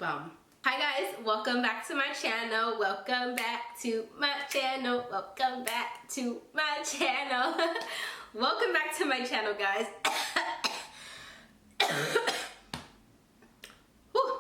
Boom. Hi guys, welcome back to my channel. Welcome back to my channel. Welcome back to my channel. Welcome back to my channel, guys. Whew.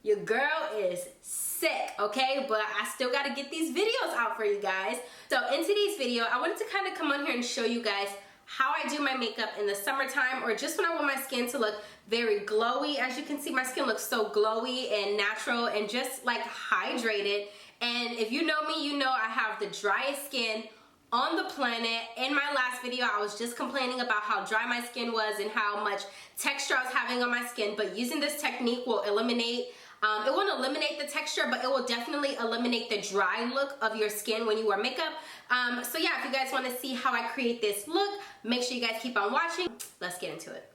Your girl is sick, okay? But I still gotta get these videos out for you guys. So in today's video, I wanted to kind of come on here and show you guys how I do my makeup in the summertime, or just when I want my skin to look very glowy. As you can see, my skin looks so glowy and natural and just like hydrated. And if you know me, you know I have the driest skin on the planet. In my last video, I was just complaining about how dry my skin was and how much texture I was having on my skin, but using this technique will eliminate it won't eliminate the texture, but it will definitely eliminate the dry look of your skin when you wear makeup. So yeah, if you guys want to see how I create this look, make sure you guys keep on watching. Let's get into it.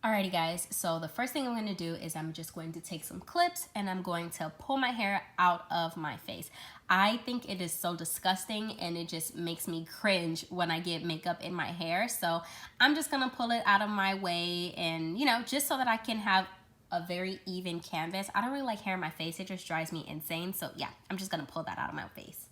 Alrighty guys, so the first thing I'm going to do is I'm just going to take some clips and I'm going to pull my hair out of my face. I think it is so disgusting and it just makes me cringe when I get makeup in my hair. So I'm just going to pull it out of my way, and you know, just so that I can have a very even canvas. I don't really like hair in my face. It just drives me insane. So yeah, I'm just gonna pull that out of my face.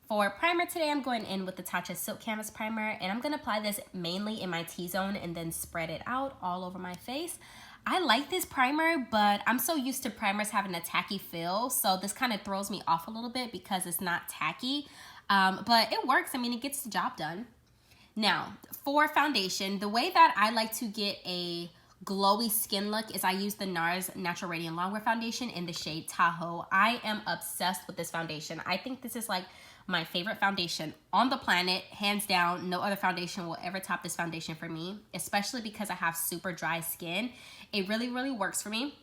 For primer today, I'm going in with the Tatcha Silk Canvas Primer, and I'm gonna apply this mainly in my T-zone and then spread it out all over my face. I like this primer, but I'm so used to primers having a tacky feel, so this kind of throws me off a little bit because it's not tacky, but it works. I mean, it gets the job done. Now, for foundation, the way that I like to get a glowy skin look is I use the Nars Natural Radiant Longwear Foundation in the shade Tahoe. I am obsessed with this foundation. I think this is like my favorite foundation on the planet, hands down. No other foundation will ever top this foundation for me, especially because I have super dry skin. It really, really works for me.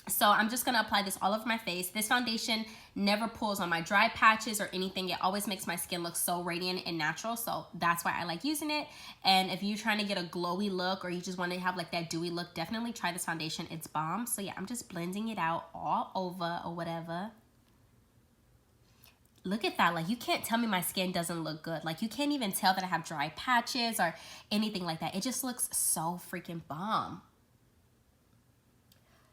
So I'm just gonna apply this all over my face. This foundation never pulls on my dry patches or anything. It always makes my skin look so radiant and natural. So that's why I like using it. And if you're trying to get a glowy look or you just want to have like that dewy look, definitely try this foundation. It's bomb. So yeah, I'm just blending it out all over or whatever. Look at that. Like, you can't tell me my skin doesn't look good. Like, you can't even tell that I have dry patches or anything like that. It just looks so freaking bomb.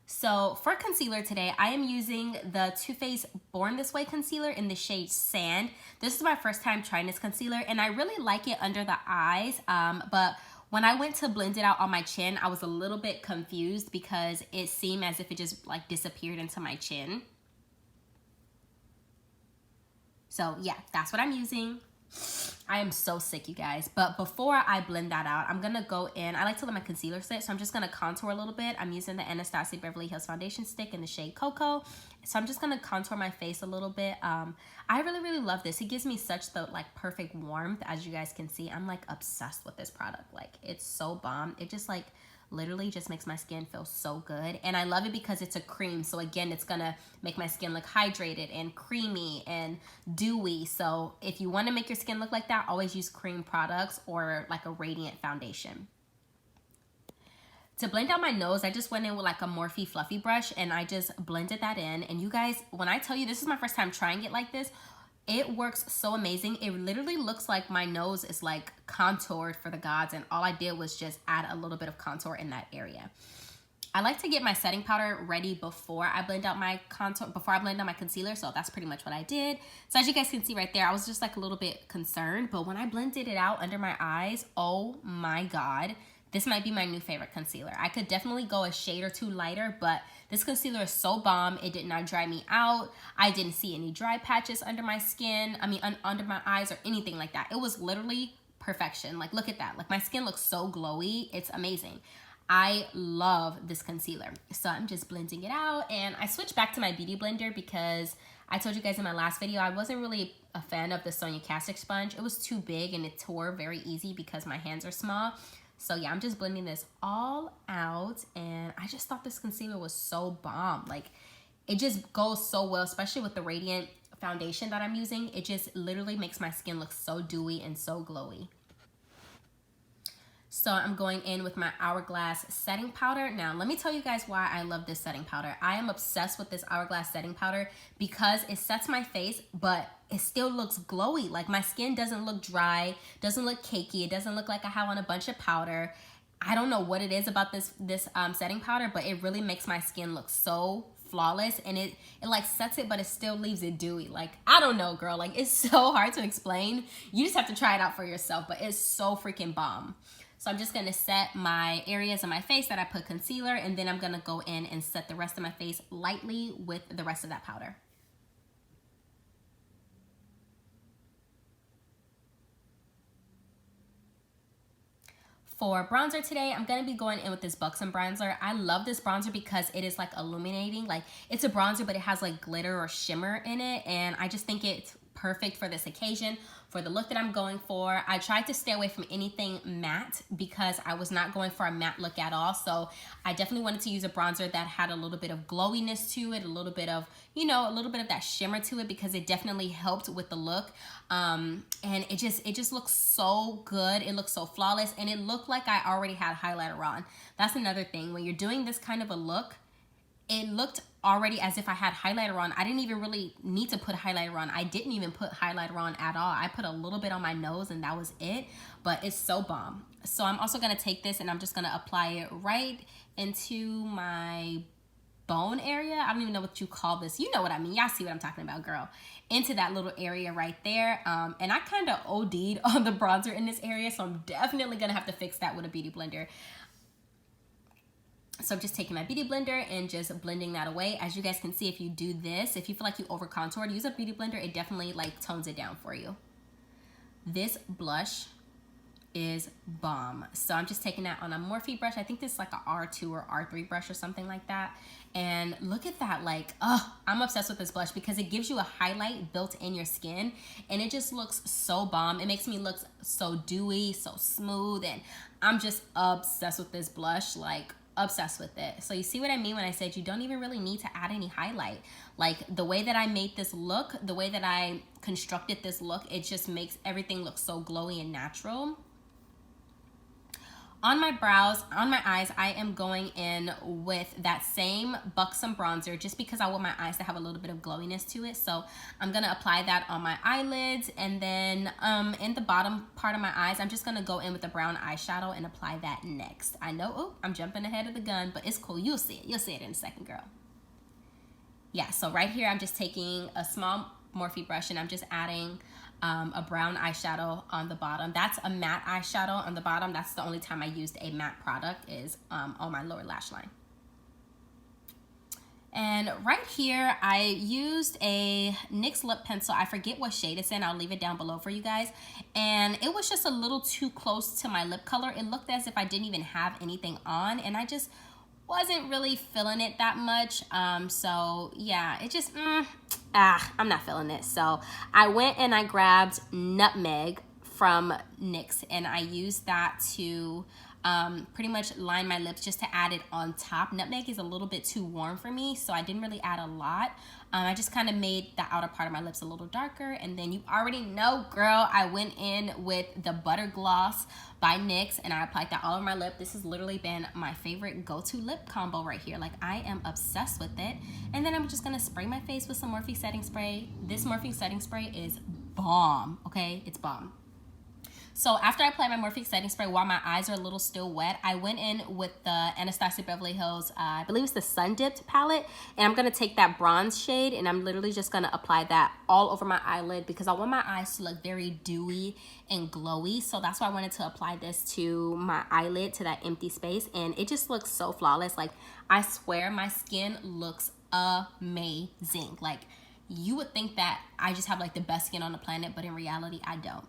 So for concealer today, I am using the Too Faced Born This Way concealer in the shade Sand. This is my first time trying this concealer, and I really like it under the eyes, but when I went to blend it out on my chin, I was a little bit confused because it seemed as if it just like disappeared into my chin. So yeah, that's what I'm using. I am so sick, you guys. But before I blend that out, I'm gonna go in. I like to let my concealer sit, so I'm just gonna contour a little bit. I'm using the Anastasia Beverly Hills foundation stick in the shade Cocoa. So I'm just gonna contour my face a little bit. I really, really love this. It gives me such the like perfect warmth. As you guys can see, I'm like obsessed with this product. Like, it's so bomb. It just like literally just makes my skin feel so good. And I love it because it's a cream. So again, it's gonna make my skin look hydrated and creamy and dewy. So if you wanna make your skin look like that, always use cream products or like a radiant foundation. To blend out my nose, I just went in with like a Morphe fluffy brush and I just blended that in. And you guys, when I tell you this is my first time trying it like this, it works so amazing. It literally looks like my nose is like contoured for the gods, and all I did was just add a little bit of contour in that area. I like to get my setting powder ready before I blend out my contour, before I blend out my concealer, so that's pretty much what I did. So as you guys can see right there, I was just like a little bit concerned, but when I blended it out under my eyes, oh my God, this might be my new favorite concealer. I could definitely go a shade or two lighter, but this concealer is so bomb. It did not dry me out. I didn't see any dry patches under my skin. I mean, under my eyes or anything like that. It was literally perfection. Like, look at that. Like, my skin looks so glowy. It's amazing. I love this concealer. So I'm just blending it out, and I switched back to my beauty blender because I told you guys in my last video, I wasn't really a fan of the Sonia Kashuk sponge. It was too big and it tore very easy because my hands are small. So yeah, I'm just blending this all out, and I just thought this concealer was so bomb. Like, it just goes so well, especially with the Radiant foundation that I'm using. It just literally makes my skin look so dewy and so glowy. So I'm going in with my Hourglass setting powder. Now, let me tell you guys why I love this setting powder. I am obsessed with this Hourglass setting powder because it sets my face, but it still looks glowy. Like, my skin doesn't look dry, doesn't look cakey. It doesn't look like I have on a bunch of powder. I don't know what it is about this setting powder, but it really makes my skin look so flawless, and it like sets it, but it still leaves it dewy. Like, I don't know, girl, like it's so hard to explain. You just have to try it out for yourself, but it's so freaking bomb. So I'm just gonna set my areas of my face that I put concealer, and then I'm gonna go in and set the rest of my face lightly with the rest of that powder. For bronzer today, I'm gonna be going in with this buxom bronzer. I love this bronzer because it is like illuminating. Like, it's a bronzer, but it has like glitter or shimmer in it, and I just think it's perfect for this occasion, for the look that I'm going for. I tried to stay away from anything matte because I was not going for a matte look at all. So I definitely wanted to use a bronzer that had a little bit of glowiness to it, a little bit of, you know, a little bit of that shimmer to it, because it definitely helped with the look. And it just looks so good. It looks so flawless, and it looked like I already had highlighter on. That's another thing. When you're doing this kind of a look, it looked already as if I had highlighter on. I didn't even really need to put highlighter on. I didn't even put highlighter on at all. I put a little bit on my nose and that was it, but it's so bomb. So I'm also gonna take this and I'm just gonna apply it right into my bone area. I don't even know what you call this. You know what I mean. Y'all see what I'm talking about, girl. Into that little area right there. And I kind of OD'd on the bronzer in this area, so I'm definitely gonna have to fix that with a beauty blender. So I'm just taking my beauty blender and just blending that away. As you guys can see, if you do this, if you feel like you over contoured, use a beauty blender. It definitely like tones it down for you. This blush is bomb. So I'm just taking that on a Morphe brush. I think this is like a R2 or R3 brush or something like that. And look at that, like, oh, I'm obsessed with this blush because it gives you a highlight built in your skin, and it just looks so bomb. It makes me look so dewy, so smooth, and I'm just obsessed with this blush, like obsessed with it. So you see what I mean when I said you don't even really need to add any highlight. Like, the way that I made this look, the way that I constructed this look, it just makes everything look so glowy and natural. On my brows, on my eyes, I am going in with that same buxom bronzer just because I want my eyes to have a little bit of glowiness to it. So I'm gonna apply that on my eyelids, and then in the bottom part of my eyes, I'm just gonna go in with a brown eyeshadow and apply that next. I know, oh, I'm jumping ahead of the gun, but it's cool. You'll see it. You'll see it in a second, girl. Yeah, so right here, I'm just taking a small Morphe brush and I'm just adding a brown eyeshadow on the bottom. That's a matte eyeshadow on the bottom. That's the only time I used a matte product, is on my lower lash line. And right here, I used a NYX lip pencil. I forget what shade it's in. I'll leave it down below for you guys. And it was just a little too close to my lip color. It looked as if I didn't even have anything on, and I just wasn't really feeling it that much. So yeah, it just, I'm not feeling it. So I went and I grabbed Nutmeg from NYX, and I used that to pretty much line my lips, just to add it on top. Nutmeg is a little bit too warm for me, so I didn't really add a lot. I just kind of made the outer part of my lips a little darker. And then you already know, girl, I went in with the Butter Gloss by NYX and I applied that all over my lip. This has literally been my favorite go-to lip combo right here. Like, I am obsessed with it. And then I'm just gonna spray my face with some Morphe setting spray. This Morphe setting spray is bomb, okay? It's bomb. So after I apply my Morphe setting spray, while my eyes are a little still wet, I went in with the Anastasia Beverly Hills, I believe it's the Sun Dipped palette, and I'm gonna take that bronze shade and I'm literally just gonna apply that all over my eyelid because I want my eyes to look very dewy and glowy. So that's why I wanted to apply this to my eyelid, to that empty space, and it just looks so flawless. Like, I swear my skin looks amazing. Like, you would think that I just have like the best skin on the planet, but in reality, I don't.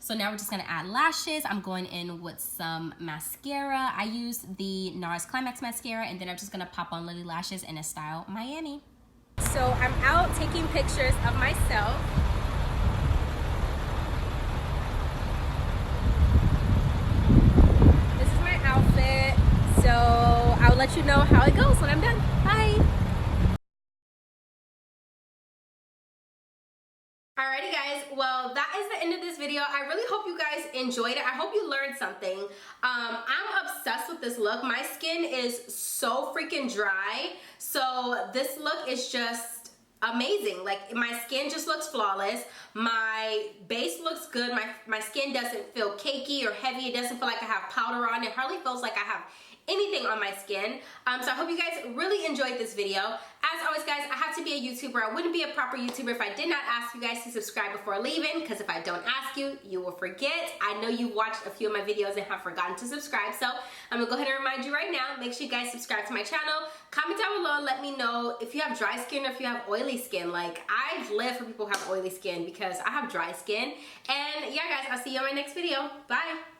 So now we're just gonna add lashes. I'm going in with some mascara. I use the Nars Climax mascara, and then I'm just gonna pop on Lilly lashes in a style Miami. So I'm out taking pictures of myself. This is my outfit. So I'll let you know how it goes when I'm done. Bye. Alrighty guys, well that is the end of this video. I really hope you guys enjoyed it. I hope you learned something. I'm obsessed with this look. My skin is so freaking dry, so this look is just amazing. Like my skin just looks flawless. My base looks good. My skin doesn't feel cakey or heavy. It doesn't feel like I have powder on. It hardly feels like I have anything on my skin. So I hope you guys really enjoyed this video. As always guys, I have to be a YouTuber. I wouldn't be a proper YouTuber if I did not ask you guys to subscribe before leaving, because if I don't ask you, you will forget. I know you watched a few of my videos and have forgotten to subscribe, so I'm gonna go ahead and remind you right now. Make sure you guys subscribe to my channel. Comment down below and let me know if you have dry skin or if you have oily skin. Like, I live for people who have oily skin because I have dry skin. And yeah guys, I'll see you in my next video. Bye.